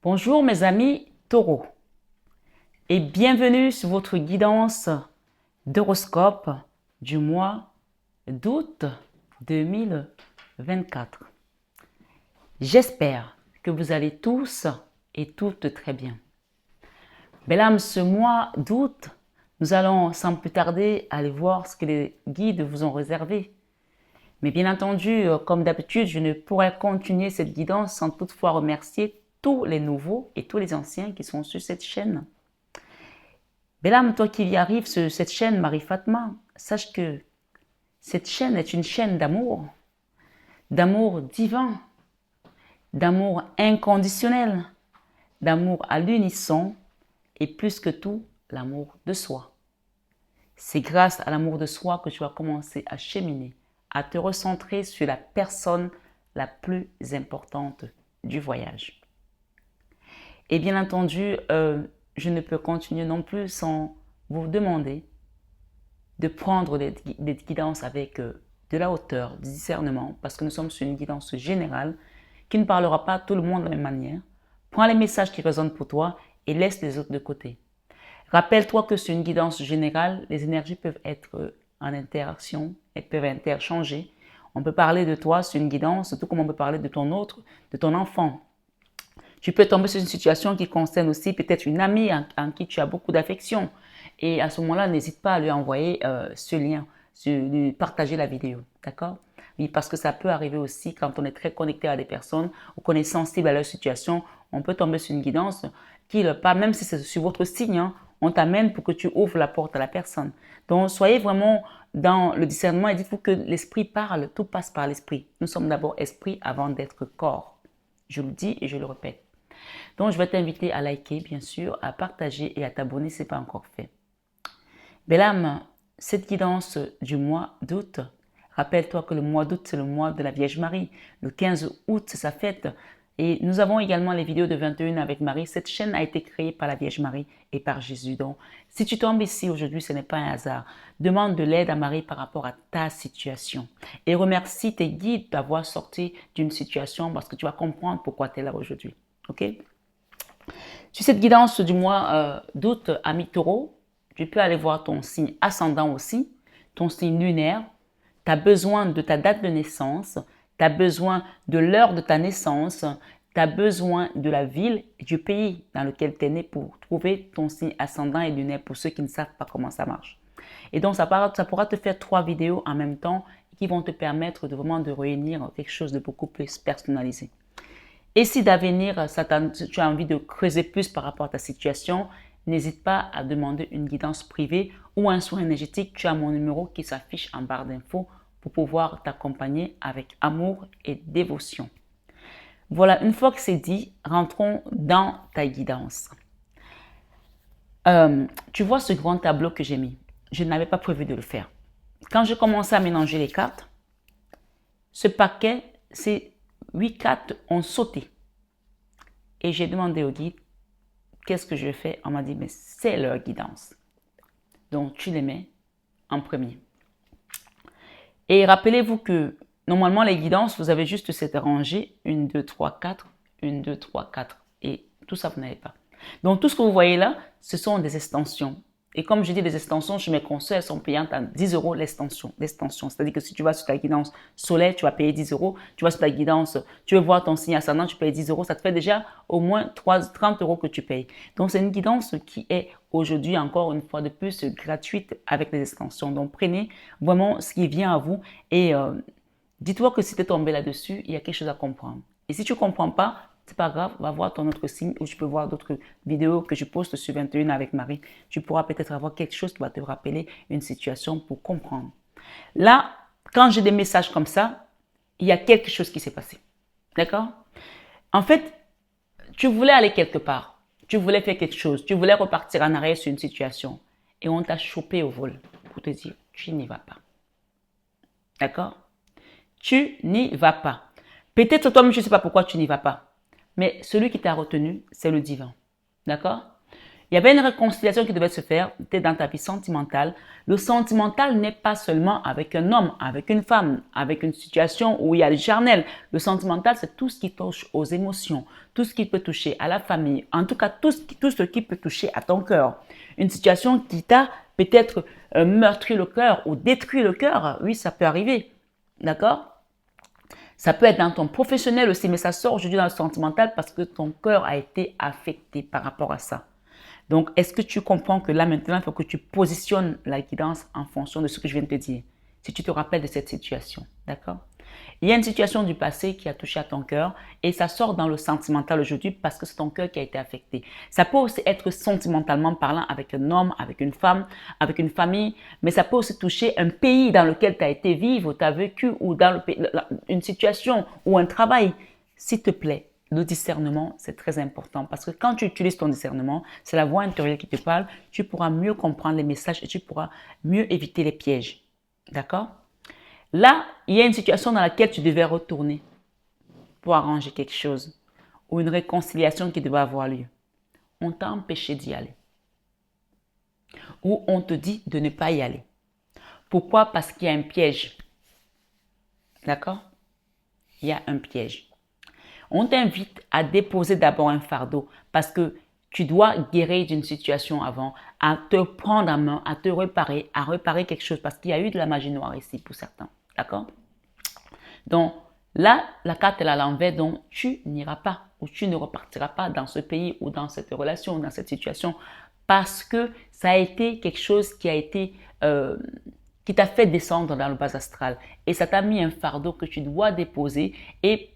Bonjour mes amis taureaux et bienvenue sur votre guidance d'horoscope du mois d'août 2024. J'espère que vous allez tous et toutes très bien. Belle âme, ce mois d'août, nous allons sans plus tarder aller voir ce que les guides vous ont réservé. Mais bien entendu, comme d'habitude, je ne pourrais continuer cette guidance sans toutefois remercier tous les nouveaux et tous les anciens qui sont sur cette chaîne. Belle âme, toi qui y arrives sur cette chaîne Marie-Fatma, sache que cette chaîne est une chaîne d'amour divin, d'amour inconditionnel, d'amour à l'unisson et plus que tout, l'amour de soi. C'est grâce à l'amour de soi que tu vas commencer à cheminer, à te recentrer sur la personne la plus importante du voyage. Et bien entendu, je ne peux continuer non plus sans vous demander de prendre des guidances avec de la hauteur, du discernement, parce que nous sommes sur une guidance générale qui ne parlera pas à tout le monde de la même manière. Prends les messages qui résonnent pour toi et laisse les autres de côté. Rappelle-toi que sur une guidance générale, les énergies peuvent être en interaction, elles peuvent interchanger. On peut parler de toi sur une guidance, tout comme on peut parler de ton autre, de ton enfant. Tu peux tomber sur une situation qui concerne aussi peut-être une amie en qui tu as beaucoup d'affection. Et à ce moment-là, n'hésite pas à lui envoyer ce lien, lui partager la vidéo. D'accord? Oui, parce que ça peut arriver aussi quand on est très connecté à des personnes ou qu'on est sensible à leur situation, on peut tomber sur une guidance qui, même si c'est sur votre signe, hein, on t'amène pour que tu ouvres la porte à la personne. Donc, soyez vraiment dans le discernement et dites-vous que l'esprit parle, tout passe par l'esprit. Nous sommes d'abord esprit avant d'être corps. Je le dis et je le répète. Donc, je vais t'inviter à liker, bien sûr, à partager et à t'abonner si ce n'est pas encore fait. Belle âme, cette guidance du mois d'août, rappelle-toi que le mois d'août, c'est le mois de la Vierge Marie. Le 15 août, c'est sa fête. Et nous avons également les vidéos de 21 avec Marie. Cette chaîne a été créée par la Vierge Marie et par Jésus. Donc, si tu tombes ici aujourd'hui, ce n'est pas un hasard. Demande de l'aide à Marie par rapport à ta situation. Et remercie tes guides d'avoir sorti d'une situation parce que tu vas comprendre pourquoi tu es là aujourd'hui. OK? Sur cette guidance du mois d'août, ami taureau, tu peux aller voir ton signe ascendant aussi, ton signe lunaire. Tu as besoin de ta date de naissance, tu as besoin de l'heure de ta naissance, tu as besoin de la ville et du pays dans lequel tu es né pour trouver ton signe ascendant et lunaire pour ceux qui ne savent pas comment ça marche. Et donc, ça pourra te faire 3 vidéos en même temps qui vont te permettre de vraiment de réunir quelque chose de beaucoup plus personnalisé. Et si d'avenir, tu as envie de creuser plus par rapport à ta situation, n'hésite pas à demander une guidance privée ou un soin énergétique. Tu as mon numéro qui s'affiche en barre d'infos pour pouvoir t'accompagner avec amour et dévotion. Voilà, une fois que c'est dit, rentrons dans ta guidance. Tu vois ce grand tableau que j'ai mis? Je n'avais pas prévu de le faire. Quand j'ai commencé à mélanger les cartes, ce paquet, c'est 8 cartes ont sauté. Et j'ai demandé au guide, qu'est-ce que je fais? On m'a dit, mais c'est leur guidance. Donc, tu les mets en premier. Et rappelez-vous que normalement, les guidances, vous avez juste cette rangée, 1, 2, 3, 4, 1, 2, 3, 4. Et tout ça, vous n'avez pas. Donc, tout ce que vous voyez là, ce sont des extensions. Et comme je dis, les extensions chez mes conseils, elles sont payantes à 10 € l'extension. C'est-à-dire que si tu vas sur ta guidance solaire, tu vas payer 10 €. Tu vas sur ta guidance, tu veux voir ton signe ascendant, tu payes 10 €. Ça te fait déjà au moins 30 € que tu payes. Donc, c'est une guidance qui est aujourd'hui, encore une fois de plus, gratuite avec les extensions. Donc, prenez vraiment ce qui vient à vous et dis-toi que si tu es tombé là-dessus, il y a quelque chose à comprendre. Et si tu ne comprends pas, c'est pas grave, va voir ton autre signe ou tu peux voir d'autres vidéos que je poste sur 21 avec Marie. Tu pourras peut-être avoir quelque chose qui va te rappeler une situation pour comprendre. Là, quand j'ai des messages comme ça, il y a quelque chose qui s'est passé. D'accord? En fait, tu voulais aller quelque part. Tu voulais faire quelque chose. Tu voulais repartir en arrière sur une situation. Et on t'a chopé au vol pour te dire, tu n'y vas pas. D'accord? Tu n'y vas pas. Peut-être toi-même, je ne sais pas pourquoi tu n'y vas pas. Mais celui qui t'a retenu, c'est le divin. D'accord? Il y avait une réconciliation qui devait se faire, tu es dans ta vie sentimentale. Le sentimental n'est pas seulement avec un homme, avec une femme, avec une situation où il y a le charnel. Le sentimental, c'est tout ce qui touche aux émotions, tout ce qui peut toucher à la famille, en tout cas tout ce qui peut toucher à ton cœur. Une situation qui t'a peut-être meurtri le cœur ou détruit le cœur, oui, ça peut arriver, d'accord? Ça peut être dans ton professionnel aussi, mais ça sort aujourd'hui dans le sentimental parce que ton cœur a été affecté par rapport à ça. Donc, est-ce que tu comprends que là, maintenant, il faut que tu positionnes la guidance en fonction de ce que je viens de te dire? Si tu te rappelles de cette situation, d'accord? Il y a une situation du passé qui a touché à ton cœur et ça sort dans le sentimental aujourd'hui parce que c'est ton cœur qui a été affecté. Ça peut aussi être sentimentalement parlant avec un homme, avec une femme, avec une famille, mais ça peut aussi toucher un pays dans lequel tu as été vivre, tu as vécu ou dans une situation ou un travail. S'il te plaît, le discernement, c'est très important parce que quand tu utilises ton discernement, c'est la voix intérieure qui te parle, tu pourras mieux comprendre les messages et tu pourras mieux éviter les pièges. D'accord? Là, il y a une situation dans laquelle tu devais retourner pour arranger quelque chose ou une réconciliation qui devait avoir lieu. On t'a empêché d'y aller ou on te dit de ne pas y aller. Pourquoi? Parce qu'il y a un piège. D'accord? Il y a un piège. On t'invite à déposer d'abord un fardeau parce que tu dois guérir d'une situation avant, à te prendre en main, à te réparer, à réparer quelque chose parce qu'il y a eu de la magie noire ici pour certains. D'accord? Donc là, la carte est à l'envers, donc tu n'iras pas ou tu ne repartiras pas dans ce pays ou dans cette relation, dans cette situation parce que ça a été quelque chose qui a été qui t'a fait descendre dans le bas astral et ça t'a mis un fardeau que tu dois déposer et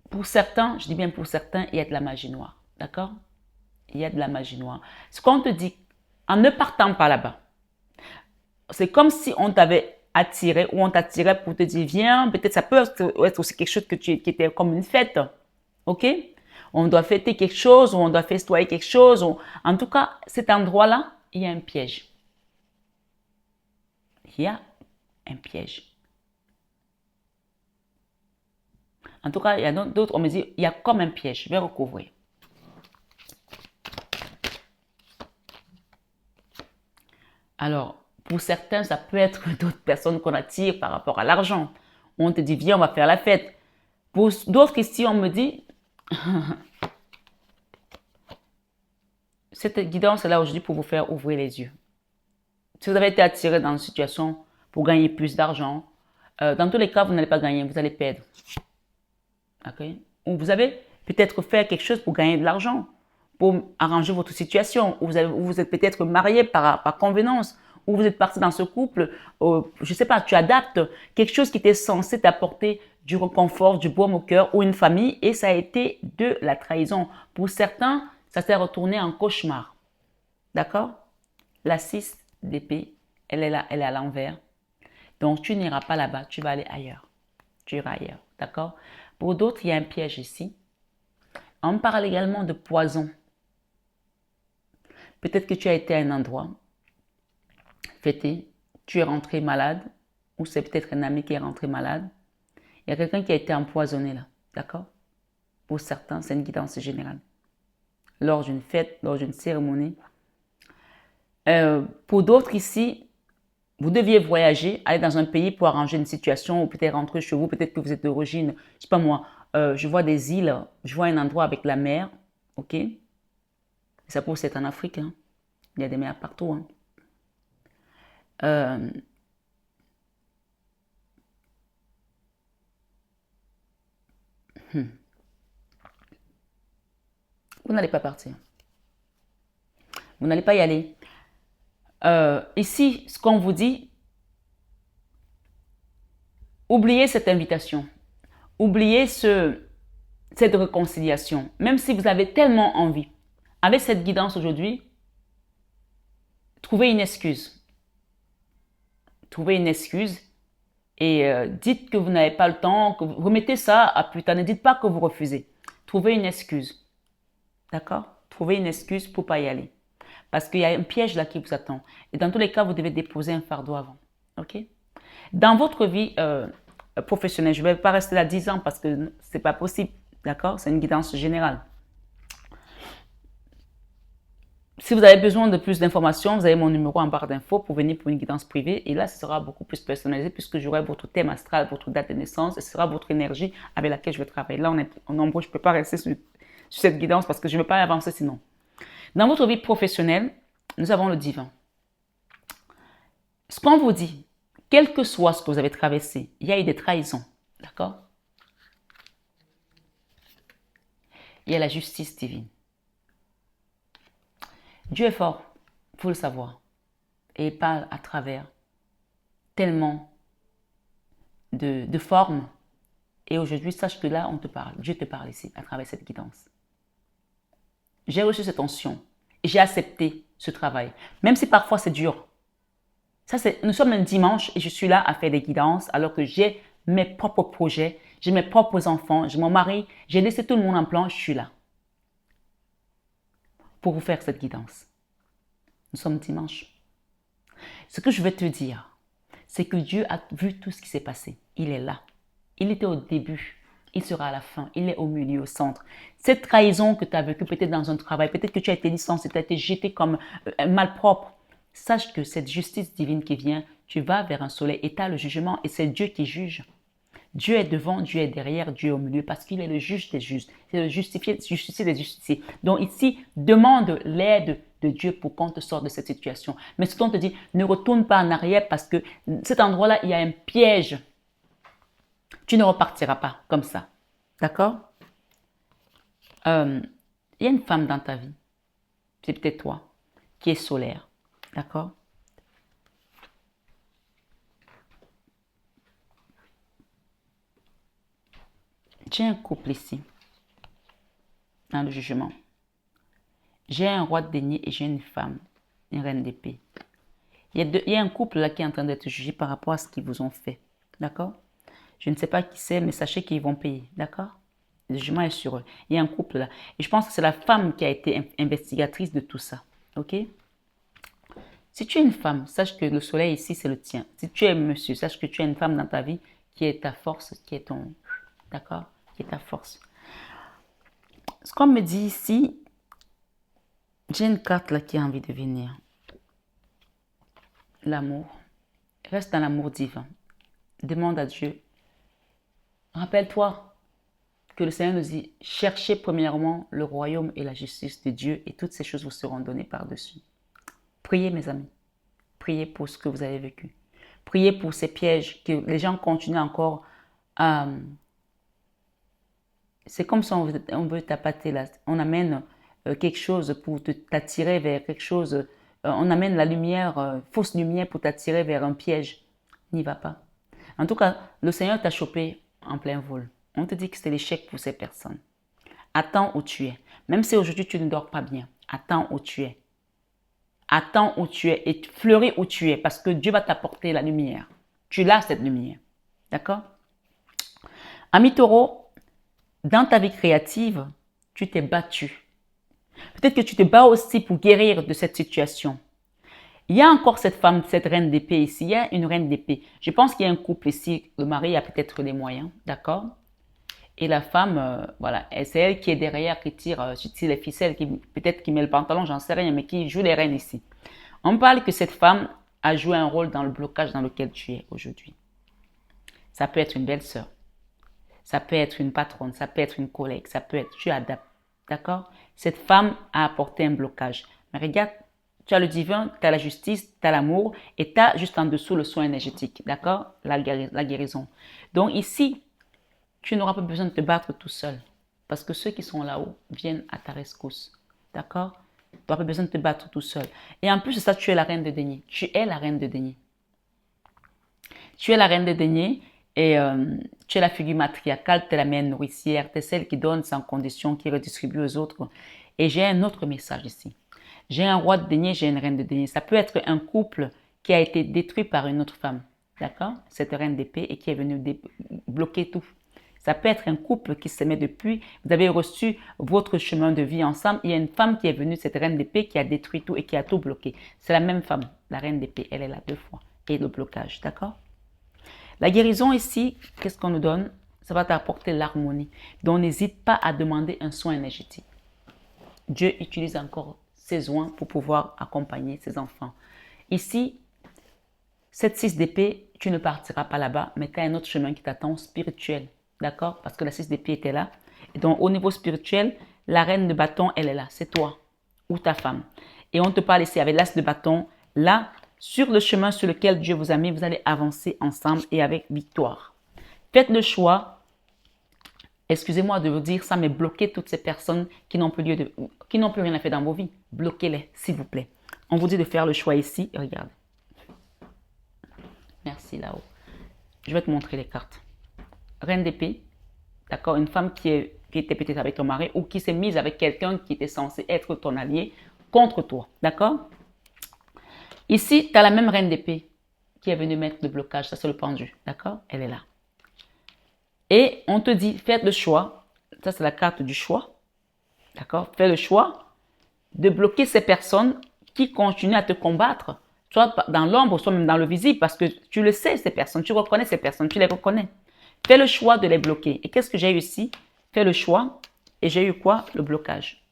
pour certains, je dis bien pour certains, il y a de la magie noire. D'accord? Il y a de la magie noire. Ce qu'on te dit, en ne partant pas là-bas, c'est comme si on t'avait attiré ou on t'attirait pour te dire, viens, peut-être ça peut être aussi quelque chose qui était comme une fête. OK? On doit fêter quelque chose ou on doit festoyer quelque chose. En tout cas, cet endroit-là, il y a un piège. Il y a un piège. En tout cas, il y a d'autres, on me dit, il y a comme un piège. Je vais recouvrir. Alors, pour certains, ça peut être d'autres personnes qu'on attire par rapport à l'argent. On te dit, viens, on va faire la fête. Pour d'autres ici, on me dit, cette guidance est là aujourd'hui pour vous faire ouvrir les yeux. Si vous avez été attiré dans une situation pour gagner plus d'argent, dans tous les cas, vous n'allez pas gagner, vous allez perdre. Okay? Ou vous avez peut-être fait quelque chose pour gagner de l'argent, pour arranger votre situation, ou vous êtes peut-être marié par convenance, ou vous êtes parti dans ce couple, je ne sais pas, tu adaptes quelque chose qui était censé t'apporter du réconfort, du baume au cœur, ou une famille, et ça a été de la trahison. Pour certains, ça s'est retourné en cauchemar. D'accord? La 6 d'épée, elle est là, elle est à l'envers. Donc, tu n'iras pas là-bas, tu vas aller ailleurs. Tu iras ailleurs. D'accord? Pour d'autres, il y a un piège ici. On parle également de poison. Peut-être que tu as été à un endroit fêté, tu es rentré malade, ou c'est peut-être un ami qui est rentré malade. Il y a quelqu'un qui a été empoisonné là, d'accord? Pour certains, c'est une guidance générale. Lors d'une fête, lors d'une cérémonie. Pour d'autres ici, vous deviez voyager, aller dans un pays pour arranger une situation, ou peut-être rentrer chez vous, peut-être que vous êtes d'origine, je sais pas moi, je vois des îles, je vois un endroit avec la mer, ok? Ça peut aussi être en Afrique, hein? Il y a des mers partout, hein? Vous n'allez pas partir. Vous n'allez pas y aller. Ici, ce qu'on vous dit, oubliez cette invitation. Oubliez cette réconciliation. Même si vous avez tellement envie. Avec cette guidance aujourd'hui, trouvez une excuse. Trouvez une excuse et dites que vous n'avez pas le temps, que vous remettez ça à plus tard. Ne dites pas que vous refusez. Trouvez une excuse. D'accord? Trouvez une excuse pour ne pas y aller. Parce qu'il y a un piège là qui vous attend. Et dans tous les cas, vous devez déposer un fardeau avant. OK? Dans votre vie professionnelle, je ne vais pas rester là 10 ans parce que ce n'est pas possible. D'accord? C'est une guidance générale. Si vous avez besoin de plus d'informations, vous avez mon numéro en barre d'infos pour venir pour une guidance privée. Et là, ce sera beaucoup plus personnalisé puisque j'aurai votre thème astral, votre date de naissance et ce sera votre énergie avec laquelle je vais travailler. Là, on est en nombre, je ne peux pas rester sur cette guidance parce que je ne veux pas avancer sinon. Dans votre vie professionnelle, nous avons le divin. Ce qu'on vous dit, quel que soit ce que vous avez traversé, il y a eu des trahisons. D'accord? Il y a la justice divine. Dieu est fort, il faut le savoir. Et il parle à travers tellement de formes. Et aujourd'hui, sache que là, on te parle. Dieu te parle ici, à travers cette guidance. J'ai reçu cette onction et j'ai accepté ce travail. Même si parfois c'est dur. Nous sommes un dimanche et je suis là à faire des guidances alors que j'ai mes propres projets, j'ai mes propres enfants, j'ai mon mari, j'ai laissé tout le monde en plan, je suis là pour vous faire cette guidance. Nous sommes dimanche. Ce que je veux te dire, c'est que Dieu a vu tout ce qui s'est passé. Il est là. Il était au début. Il sera à la fin. Il est au milieu, au centre. Cette trahison que tu as vécue peut-être dans un travail, peut-être que tu as été licencié, tu as été jeté comme un malpropre. Sache que cette justice divine qui vient, tu vas vers un soleil et tu as le jugement et c'est Dieu qui juge. Dieu est devant, Dieu est derrière, Dieu est au milieu parce qu'il est le juge des justes, c'est le justicier des justiciers. Donc ici, demande l'aide de Dieu pour qu'on te sorte de cette situation. Mais ce qu'on te dit, ne retourne pas en arrière parce que cet endroit-là, il y a un piège. Tu ne repartiras pas comme ça. D'accord? Il y a une femme dans ta vie, c'est peut-être toi, qui est solaire. D'accord? J'ai un couple ici, dans le jugement. J'ai un roi de denier et j'ai une femme, une reine d'épée. Il y a un couple là qui est en train d'être jugé par rapport à ce qu'ils vous ont fait. D'accord? Je ne sais pas qui c'est, mais sachez qu'ils vont payer. D'accord? Le jugement est sur eux. Il y a un couple là. Et je pense que c'est la femme qui a été investigatrice de tout ça. Ok? Si tu es une femme, sache que le soleil ici, c'est le tien. Si tu es monsieur, sache que tu as une femme dans ta vie qui est ta force, qui est ton... D'accord? Qui est ta force. Ce qu'on me dit ici, j'ai une carte là qui a envie de venir. L'amour. Reste dans l'amour divin. Demande à Dieu. Rappelle-toi que le Seigneur nous dit, cherchez premièrement le royaume et la justice de Dieu et toutes ces choses vous seront données par-dessus. Priez mes amis. Priez pour ce que vous avez vécu. Priez pour ces pièges que les gens continuent encore à... C'est comme si on veut t'appâter là. On amène quelque chose pour t'attirer vers quelque chose. On amène la lumière, fausse lumière pour t'attirer vers un piège. N'y va pas. En tout cas, le Seigneur t'a chopé en plein vol. On te dit que c'est l'échec pour ces personnes. Attends où tu es. Même si aujourd'hui tu ne dors pas bien, attends où tu es. Attends où tu es et fleuris où tu es parce que Dieu va t'apporter la lumière. Tu l'as cette lumière. D'accord? Ami Taureau, dans ta vie créative, tu t'es battu. Peut-être que tu te bats aussi pour guérir de cette situation. Il y a encore cette femme, cette reine d'épée ici. Il y a une reine d'épée. Je pense qu'il y a un couple ici. Le mari a peut-être les moyens. D'accord? Et la femme, voilà, c'est elle qui est derrière, qui tire les ficelles, peut-être qui met le pantalon, j'en sais rien, mais qui joue les reines ici. On parle que cette femme a joué un rôle dans le blocage dans lequel tu es aujourd'hui. Ça peut être une belle-sœur. Ça peut être une patronne, ça peut être une collègue, ça peut être, tu adaptes, d'accord? Cette femme a apporté un blocage. Mais regarde, tu as le divin, tu as la justice, tu as l'amour et tu as juste en dessous le soin énergétique, d'accord? La guérison. Donc ici, tu n'auras pas besoin de te battre tout seul parce que ceux qui sont là-haut viennent à ta rescousse, d'accord? Tu n'auras pas besoin de te battre tout seul. Et en plus de ça, tu es la reine de denier. Tu es la reine de denier. Tu es la reine de denier. Et tu es la figure matriarcale, tu es la mère nourricière, tu es celle qui donne sans condition, qui redistribue aux autres. Et j'ai un autre message ici. J'ai un roi de denier, j'ai une reine de denier. Ça peut être un couple qui a été détruit par une autre femme, d'accord? Cette reine d'épée et qui est venue bloquer tout. Ça peut être un couple qui s'aimait depuis, vous avez reçu votre chemin de vie ensemble. Il y a une femme qui est venue, cette reine d'épée, qui a détruit tout et qui a tout bloqué. C'est la même femme, la reine d'épée, elle est là 2 fois. Et le blocage, d'accord? La guérison ici, qu'est-ce qu'on nous donne? Ça va t'apporter l'harmonie. Donc, n'hésite pas à demander un soin énergétique. Dieu utilise encore ses soins pour pouvoir accompagner ses enfants. Ici, cette 6 d'épée, tu ne partiras pas là-bas, mais tu as un autre chemin qui t'attend spirituel. D'accord? Parce que la 6 d'épée était là. Et donc, au niveau spirituel, la reine de bâton, elle est là. C'est toi ou ta femme. Et on te parle ici avec l'as de bâton. Là, sur le chemin sur lequel Dieu vous a mis, vous allez avancer ensemble et avec victoire. Faites le choix, excusez-moi de vous dire ça, mais bloquez toutes ces personnes qui n'ont plus rien à faire dans vos vies. Bloquez-les, s'il vous plaît. On vous dit de faire le choix ici. Regarde. Merci là-haut. Je vais te montrer les cartes. Reine d'épée, d'accord, une femme qui était peut-être avec ton mari ou qui s'est mise avec quelqu'un qui était censé être ton allié contre toi, d'accord? Ici, tu as la même reine d'épée qui est venue mettre le blocage, ça c'est le pendu, d'accord? Elle est là. Et on te dit, faites le choix, ça c'est la carte du choix, d'accord? Fais le choix de bloquer ces personnes qui continuent à te combattre, soit dans l'ombre, soit même dans le visible, parce que tu le sais, ces personnes, tu reconnais ces personnes, tu les reconnais. Fais le choix de les bloquer. Et qu'est-ce que j'ai eu ici? Fais le choix, et j'ai eu quoi? Le blocage.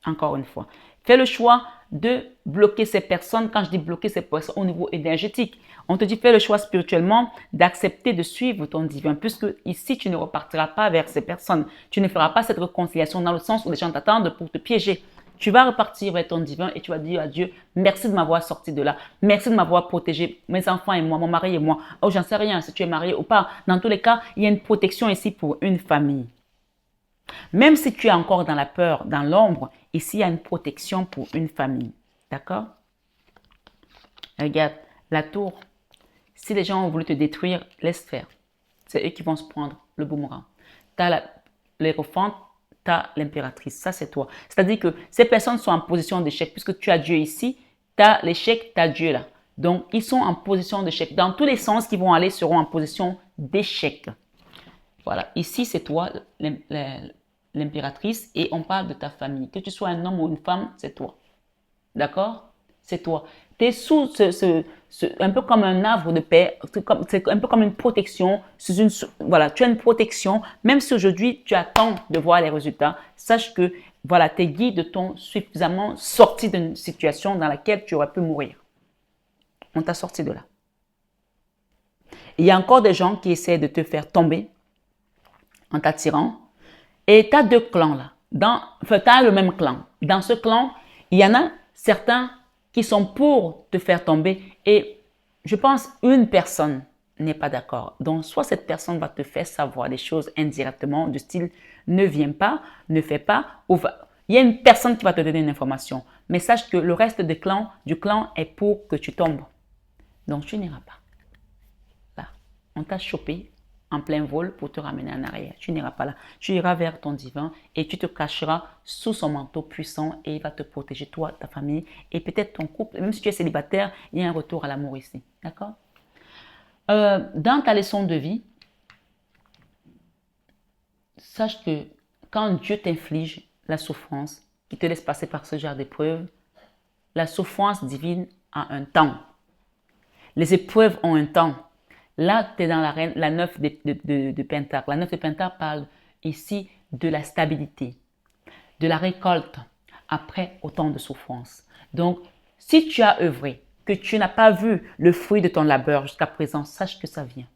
Encore une fois. Fais le choix de bloquer ces personnes. Quand je dis bloquer ces personnes au niveau énergétique, on te dit fais le choix spirituellement d'accepter de suivre ton divin, puisque ici tu ne repartiras pas vers ces personnes. Tu ne feras pas cette réconciliation dans le sens où les gens t'attendent pour te piéger. Tu vas repartir vers ton divin et tu vas dire à Dieu, merci de m'avoir sorti de là. Merci de m'avoir protégé mes enfants et moi, mon mari et moi. Oh, j'en sais rien si tu es marié ou pas. Dans tous les cas, il y a une protection ici pour une famille. Même si tu es encore dans la peur, dans l'ombre, ici, il y a une protection pour une famille. D'accord? Regarde, la tour. Si les gens ont voulu te détruire, laisse faire. C'est eux qui vont se prendre le boomerang. Tu as l'Hérophante, tu as l'impératrice. Ça, c'est toi. C'est-à-dire que ces personnes sont en position d'échec. Puisque tu as Dieu ici, tu as l'échec, tu as Dieu là. Donc, ils sont en position d'échec. Dans tous les sens qu'ils vont aller, seront en position d'échec. Voilà. Ici, c'est toi, l'impératrice, et on parle de ta famille. Que tu sois un homme ou une femme, c'est toi. D'accord? C'est toi. Tu es sous un peu comme un havre de paix, c'est un peu comme une protection. Voilà, tu as une protection. Même si aujourd'hui, tu attends de voir les résultats, sache que voilà, tes guides t'ont suffisamment sorti d'une situation dans laquelle tu aurais pu mourir. On t'a sorti de là. Il y a encore des gens qui essaient de te faire tomber en t'attirant. Et tu as deux clans là. Enfin, tu as le même clan. Dans ce clan, il y en a certains qui sont pour te faire tomber. Et je pense une personne n'est pas d'accord. Donc, soit cette personne va te faire savoir des choses indirectement, du style ne viens pas, ne fais pas, ou va. Il y a une personne qui va te donner une information. Mais sache que le reste du clan est pour que tu tombes. Donc, tu n'iras pas. Là, on t'a chopé en plein vol pour te ramener en arrière. Tu n'iras pas là. Tu iras vers ton divin et tu te cacheras sous son manteau puissant et il va te protéger, toi, ta famille et peut-être ton couple. Même si tu es célibataire, il y a un retour à l'amour ici. D'accord? Dans ta leçon de vie, sache que quand Dieu t'inflige la souffrance, qui te laisse passer par ce genre d'épreuve, la souffrance divine a un temps. Les épreuves ont un temps. Là, tu es dans la 9 de Pentacle. La 9 de Pentacle parle ici de la stabilité, de la récolte après autant de souffrance. Donc, si tu as œuvré, que tu n'as pas vu le fruit de ton labeur jusqu'à présent, sache que ça vient.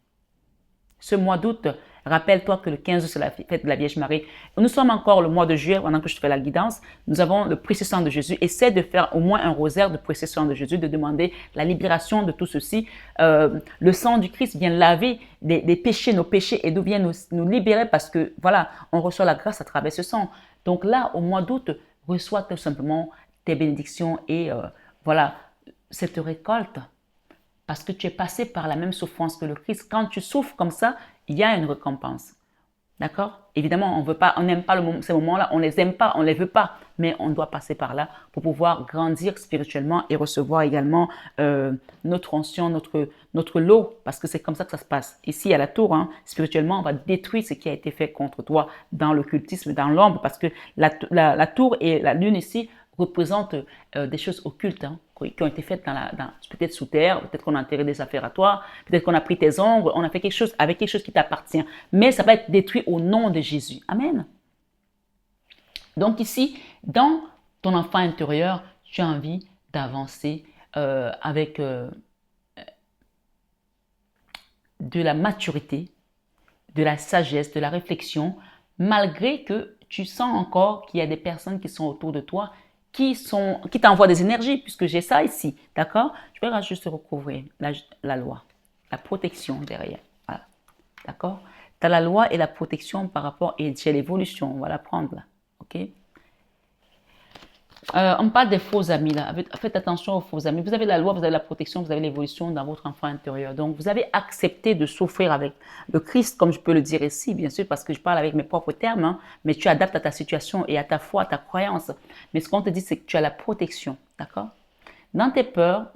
Ce mois d'août, rappelle-toi que le 15 c'est la fête de la Vierge Marie. Nous sommes encore le mois de juillet, pendant que je fais la guidance. Nous avons le précieux sang de Jésus. Essaie de faire au moins un rosaire de précieux sang de Jésus, de demander la libération de tout ceci. Le sang du Christ vient laver des péchés, nos péchés, et vient nous libérer parce que, voilà, on reçoit la grâce à travers ce sang. Donc là, au mois d'août, reçois tout simplement tes bénédictions et voilà, cette récolte. Parce que tu es passé par la même souffrance que le Christ. Quand tu souffres comme ça, il y a une récompense. D'accord? Évidemment, on n'aime pas ces moments-là, on ne les aime pas, on ne les veut pas. Mais on doit passer par là pour pouvoir grandir spirituellement et recevoir également notre onction, notre lot. Parce que c'est comme ça que ça se passe. Ici, à la tour, spirituellement, on va détruire ce qui a été fait contre toi dans l'occultisme, dans l'ombre. Parce que la tour et la lune ici représentent des choses occultes qui ont été faites peut-être sous terre, peut-être qu'on a enterré des affaires à toi, peut-être qu'on a pris tes ongles, on a fait quelque chose avec quelque chose qui t'appartient. Mais ça va être détruit au nom de Jésus. Amen. Donc ici, dans ton enfant intérieur, tu as envie d'avancer avec de la maturité, de la sagesse, de la réflexion, malgré que tu sens encore qu'il y a des personnes qui sont autour de toi qui t'envoient des énergies, puisque j'ai ça ici, d'accord? Je vais juste recouvrir la loi, la protection derrière, voilà, d'accord? Tu as la loi et la protection par rapport, et j'ai l'évolution, on va la prendre là, ok? On parle des faux amis là. Faites attention aux faux amis. Vous avez la loi, vous avez la protection, vous avez l'évolution dans votre enfant intérieur. Donc, vous avez accepté de souffrir avec le Christ, comme je peux le dire ici, bien sûr, parce que je parle avec mes propres termes, hein, mais tu adaptes à ta situation et à ta foi, à ta croyance. Mais ce qu'on te dit, c'est que tu as la protection, d'accord? Dans tes peurs,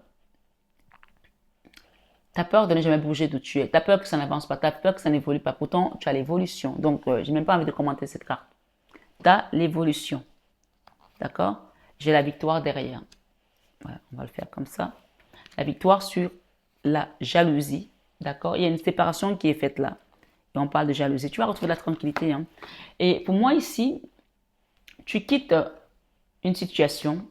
tu as peur de ne jamais bouger d'où tu es. Tu as peur que ça n'avance pas, tu as peur que ça n'évolue pas. Pourtant, tu as l'évolution. Donc, je n'ai même pas envie de commenter cette carte. Tu as l'évolution, d'accord? J'ai la victoire derrière. Voilà, on va le faire comme ça. La victoire sur la jalousie. D'accord? Il y a une séparation qui est faite là. Et on parle de jalousie. Tu vas retrouver la tranquillité. Hein. Et pour moi ici, tu quittes une situation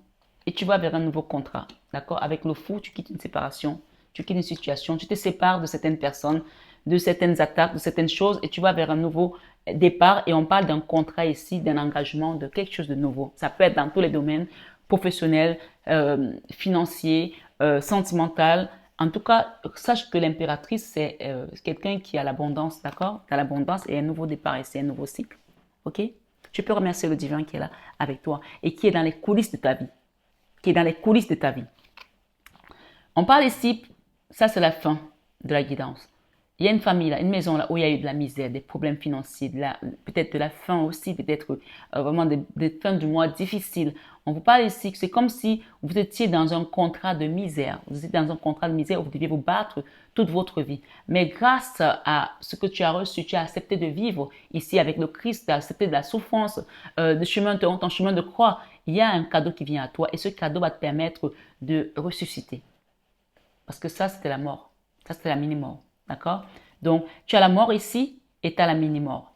et tu vas vers un nouveau contrat. D'accord? Avec le fou, tu quittes une séparation. Tu quittes une situation. Tu te sépares de certaines personnes, de certaines attaques, de certaines choses et tu vas vers un nouveau départ. Et on parle d'un contrat ici, d'un engagement, de quelque chose de nouveau. Ça peut être dans tous les domaines, professionnel, financier, sentimental. En tout cas, sache que l'impératrice, c'est quelqu'un qui a l'abondance, d'accord? Tu as l'abondance et un nouveau départ ici, un nouveau cycle. Ok? Tu peux remercier le divin qui est là avec toi et qui est dans les coulisses de ta vie. Qui est dans les coulisses de ta vie. On parle ici, ça c'est la fin de la guidance. Il y a une famille là, une maison là où il y a eu de la misère, des problèmes financiers, peut-être de la faim aussi, peut-être vraiment des fins du mois difficiles. On vous parle ici que c'est comme si vous étiez dans un contrat de misère. Vous étiez dans un contrat de misère où vous deviez vous battre toute votre vie. Mais grâce à ce que tu as reçu, tu as accepté de vivre ici avec le Christ, tu as accepté de la souffrance, ton chemin de croix. Il y a un cadeau qui vient à toi et ce cadeau va te permettre de ressusciter. Parce que ça, c'était la mort. Ça, c'était la mini-mort. D'accord? Donc, tu as la mort ici et tu as la mini-mort.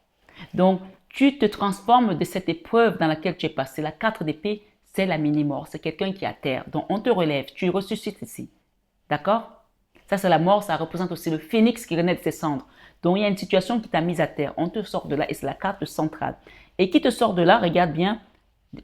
Donc, tu te transformes de cette épreuve dans laquelle tu es passé. La 4 d'épée, c'est la mini-mort. C'est quelqu'un qui est à terre. Donc, on te relève. Tu ressuscites ici. D'accord? Ça, c'est la mort. Ça représente aussi le phénix qui renaît de ses cendres. Donc, il y a une situation qui t'a mise à terre. On te sort de là et c'est la carte centrale. Et qui te sort de là, regarde bien, de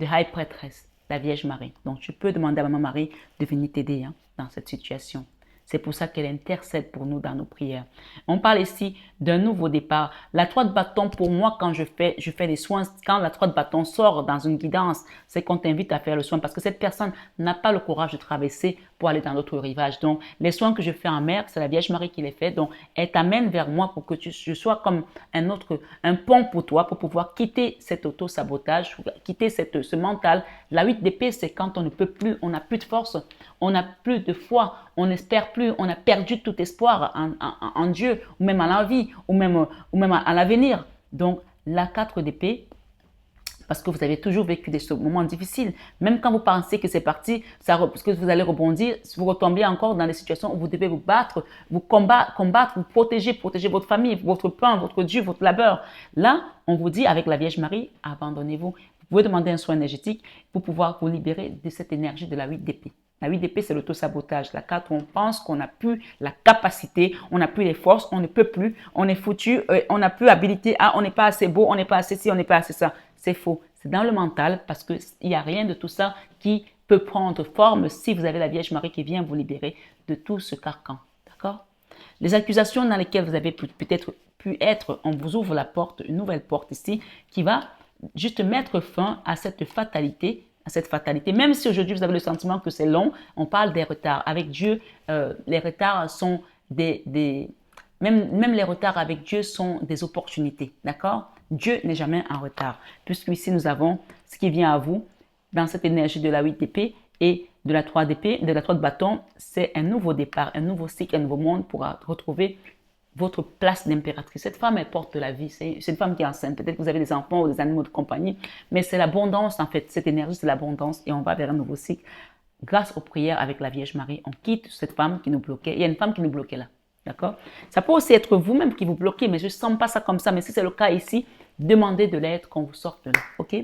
High Prêtresse, la Vierge Marie. Donc, tu peux demander à Maman Marie de venir t'aider dans cette situation. C'est pour ça qu'elle intercède pour nous dans nos prières. On parle ici d'un nouveau départ. La 3 de bâton, pour moi, quand je fais des soins, quand la 3 de bâton sort dans une guidance, c'est qu'on t'invite à faire le soin parce que cette personne n'a pas le courage de traverser pour aller dans l'autre rivage. Donc, les soins que je fais en mer, c'est la Vierge Marie qui les fait. Donc, elle t'amène vers moi pour que je sois comme un pont pour toi pour pouvoir quitter cet auto-sabotage, quitter ce mental. La 8 d'épée, c'est quand on ne peut plus, on n'a plus de force, on n'a plus de foi, on n'espère plus, on a perdu tout espoir en Dieu, ou même en la vie, ou même à l'avenir. Donc, la 4 d'épée, parce que vous avez toujours vécu des moments difficiles. Même quand vous pensez que c'est parti, parce que vous allez rebondir, vous retombez encore dans des situations où vous devez vous battre, vous combattre, vous protéger votre famille, votre pain, votre Dieu, votre labeur. Là, on vous dit avec la Vierge Marie, abandonnez-vous. Vous pouvez demander un soin énergétique pour pouvoir vous libérer de cette énergie de la 8 d'épée. La 8 d'épée, c'est l'auto-sabotage. La 4, on pense qu'on n'a plus la capacité, on n'a plus les forces, on ne peut plus, on est foutu, on n'a plus habilité, on n'est pas assez beau, on n'est pas assez ci, on n'est pas assez ça. C'est faux. C'est dans le mental parce qu'il n'y a rien de tout ça qui peut prendre forme si vous avez la Vierge Marie qui vient vous libérer de tout ce carcan. D'accord? Les accusations dans lesquelles vous avez peut-être pu être, on vous ouvre la porte, une nouvelle porte ici, qui va juste mettre fin à cette fatalité. Même si aujourd'hui vous avez le sentiment que c'est long, on parle des retards. Avec Dieu, les retards sont même les retards avec Dieu sont des opportunités. D'accord? Dieu n'est jamais en retard. Puisque ici nous avons ce qui vient à vous dans cette énergie de la 8 d'épée et de la 3 d'épée, de la 3 de bâton, c'est un nouveau départ, un nouveau cycle, un nouveau monde pour retrouver votre place d'impératrice. Cette femme, elle porte la vie. C'est une femme qui est enceinte. Peut-être que vous avez des enfants ou des animaux de compagnie, mais c'est l'abondance en fait. Cette énergie, c'est l'abondance et on va vers un nouveau cycle. Grâce aux prières avec la Vierge Marie, on quitte cette femme qui nous bloquait. Il y a une femme qui nous bloquait là. D'accord? Ça peut aussi être vous-même qui vous bloquez, mais je ne sens pas ça comme ça. Mais si c'est le cas ici, demandez de l'aide qu'on vous sorte de là. OK?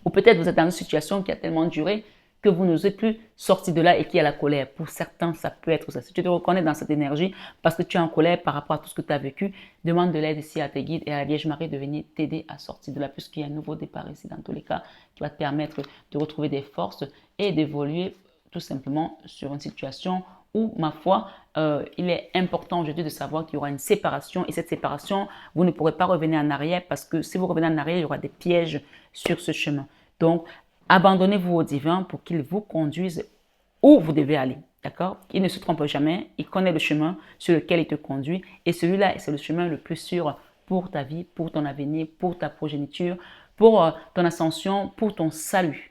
Ou peut-être vous êtes dans une situation qui a tellement duré que vous n'osez plus sortir de là et qu'il y a la colère. Pour certains, ça peut être ça. Si tu te reconnais dans cette énergie parce que tu es en colère par rapport à tout ce que tu as vécu, demande de l'aide ici à tes guides et à la Vierge Marie de venir t'aider à sortir de là, puisqu'il y a un nouveau départ ici dans tous les cas qui va te permettre de retrouver des forces et d'évoluer tout simplement sur une situation où, ma foi, il est important aujourd'hui de savoir qu'il y aura une séparation et cette séparation, vous ne pourrez pas revenir en arrière parce que si vous revenez en arrière, il y aura des pièges sur ce chemin. Donc, abandonnez-vous au divin pour qu'il vous conduise où vous devez aller. D'accord? Il ne se trompe jamais. Il connaît le chemin sur lequel il te conduit. Et celui-là, c'est le chemin le plus sûr pour ta vie, pour ton avenir, pour ta progéniture, pour ton ascension, pour ton salut.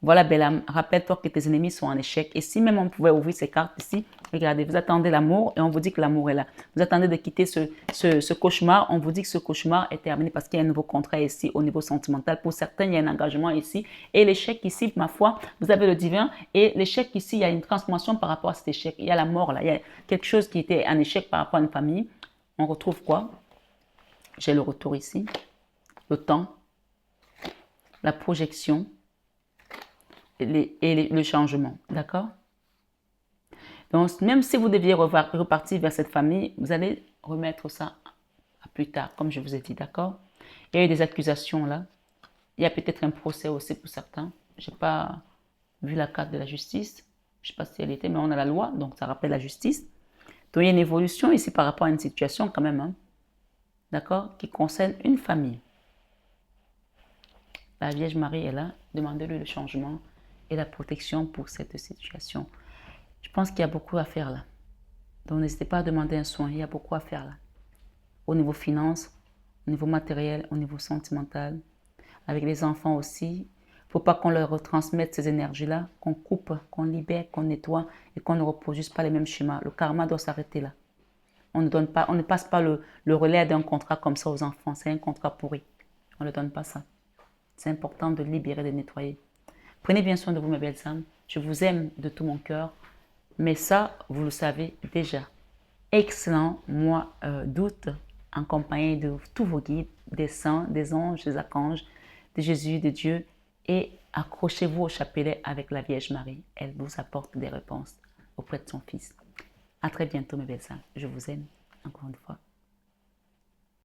Voilà, belle âme, rappelle-toi que tes ennemis sont en échec. Et si même on pouvait ouvrir ces cartes ici, regardez, vous attendez l'amour et on vous dit que l'amour est là. Vous attendez de quitter ce cauchemar, on vous dit que ce cauchemar est terminé parce qu'il y a un nouveau contrat ici au niveau sentimental. Pour certains, il y a un engagement ici. Et l'échec ici, ma foi, vous avez le divin. Et l'échec ici, il y a une transformation par rapport à cet échec. Il y a la mort là, il y a quelque chose qui était un échec par rapport à une famille. On retrouve quoi? J'ai le retour ici, le temps, la projection et le changement, d'accord? Donc, même si vous deviez repartir vers cette famille, vous allez remettre ça à plus tard, comme je vous ai dit, d'accord? Il y a eu des accusations là. Il y a peut-être un procès aussi pour certains. Je n'ai pas vu la carte de la justice. Je ne sais pas si elle était, mais on a la loi, donc ça rappelle la justice. Donc, il y a une évolution ici par rapport à une situation quand même, hein, d'accord, qui concerne une famille. La Vierge Marie est là. Demandez-lui le changement et la protection pour cette situation. Je pense qu'il y a beaucoup à faire là. Donc n'hésitez pas à demander un soin. Il y a beaucoup à faire là. Au niveau finance, au niveau matériel, au niveau sentimental. Avec les enfants aussi. Il ne faut pas qu'on leur retransmette ces énergies-là, qu'on coupe, qu'on libère, qu'on nettoie et qu'on ne reproduise pas les mêmes schémas. Le karma doit s'arrêter là. On ne passe pas le relais d'un contrat comme ça aux enfants. C'est un contrat pourri. On ne donne pas ça. C'est important de libérer, de nettoyer. Prenez bien soin de vous, mes belles âmes. Je vous aime de tout mon cœur. Mais ça, vous le savez déjà. Excellent mois d'août, en compagnie de tous vos guides, des saints, des anges, des archanges, de Jésus, de Dieu. Et accrochez-vous au chapelet avec la Vierge Marie. Elle vous apporte des réponses auprès de son Fils. À très bientôt, mes belles âmes. Je vous aime encore une fois.